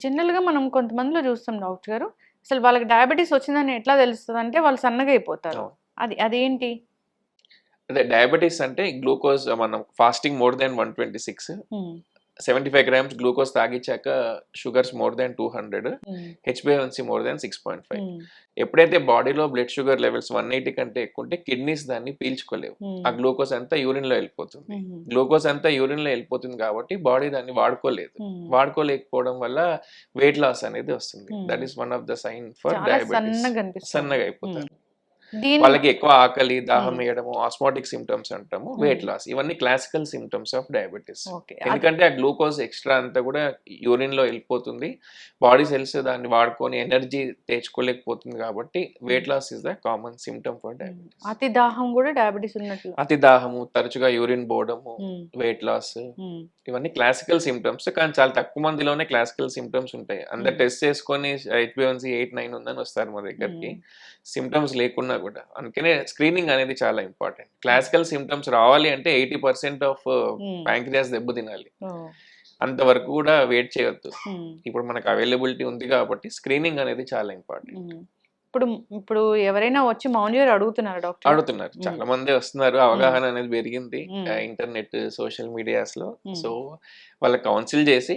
జనరల్‌గా మనం కొంతమందిలో చూస్తాం డాక్టర్ గారు. అసలు వాళ్ళకి డయాబెటిస్ వచ్చిందని ఎట్లా తెలుస్తదంటే వాళ్ళు సన్నగా అయిపోతారు. అవును. అదేంటి? అదే డయాబెటిస్ అంటే గ్లూకోజ్ మనం fasting more than 126, hmm. 75 grams glucose తాగిచ్చాక షుగర్స్ మోర్ దాన్ 200, హ్మ్. హెచ్బిఏవన్సీ మోర్ దాన్ 6.5. హ్మ్. ఎప్పుడైతే బాడీలో బ్లడ్ షుగర్ లెవెల్స్ 180 కంటే ఎక్కువ ఉంటే కిడ్నీస్ దాన్ని పీల్చుకోలేవు. ఆ హ్మ్. గ్లూకోజ్ అంతా యూరిన్‌లో వెళ్ళిపోతుంది. హుహు. గ్లూకోజ్ అంతా యూరిన్‌లో వెళ్ళిపోతుంది కాబట్టి బాడీ దాన్ని వాడుకోలేదు. హ్మ్. వాడుకోలేకపోవడం వల్ల వెయిట్ లాస్ అనేది వస్తుంది. Hmm. That is one of the sign for చాలా డయాబెటిస్. సన్నగా కనిపిస్తారు. సన్నగా హ్మ్. అయిపోతారు. దీని వాళ్ళకి ఎక్కువ ఆకలి, దాహం హ్మ్. వేయడము, ఆస్మాటిక్ సింప్టమ్స్ అంటాము, హ్మ్. Weight loss. ఇవన్నీ classical symptoms of diabetes. Okay. ఎందుకంటే ఆ గ్లూకోజ్ ఎక్స్‌ట్రా అంతా కూడా యూరిన్‌లో వెళ్ళిపోతుంది. బాడీ సెల్స్ దాన్ని వాడుకొని ఎనర్జీ తెచ్చుకోలేకపోతుంది కాబట్టి hmm. Weight loss is the common symptom for hmm. Diabetes. అతి దాహం గూడా డయాబెటిస్ ఉన్నట్లు. అతి దాహము, తరచుగా యూరిన్ పోవడము, హ్మ్. వెయిట్ లాస్, హ్మ్. ఇవన్నీ క్లాసికల్ సింప్టమ్స్. కానీ చాలా తక్కువ మందిలోనే క్లాసికల్ సింప్టమ్స్ ఉంటాయి. అందరు హ్మ్. టెస్ట్ చేసుకొని హెచ్‌బీఏవన్సీ 8, 9 ఉందని వస్తారు మా దగ్గరికి. హ్మ్. సింప్టమ్స్ లేకున్నా కూడా. అందుకనే స్క్రీనింగ్ అనేది చాలా ఇంపార్టెంట్. హ్మ్. క్లాసికల్ సింప్టమ్స్ రావాలి అంటే 80% ఆఫ్ హ్మ్. ప్యాంక్రియాస్ దెబ్బతినాలి. ఓహ్! అంతవరకు కూడా వెయిట్ చేయొద్దు. హ్మ్. ఇప్పుడు మనకు అవైలబిలిటీ ఉంది కాబట్టి స్క్రీనింగ్ అనేది చాలా ఇంపార్టెంట్. హ్మ్. ఇప్పుడు ఇప్పుడు ఎవరైనా వచ్చి మానిటర్ అడుగుతున్నారా డాక్టర్ గారు? అడుగుతున్నారు. హ్మ్. చాలా మందే వస్తున్నారు. హ్మ్. అవగాహన అనేది పెరిగింది. హ్మ్. ఇంటర్నెట్, సోషల్ మీడియాస్‌లో. హ్మ్. సో, వాళ్ళకి కౌన్సిల్ చేసి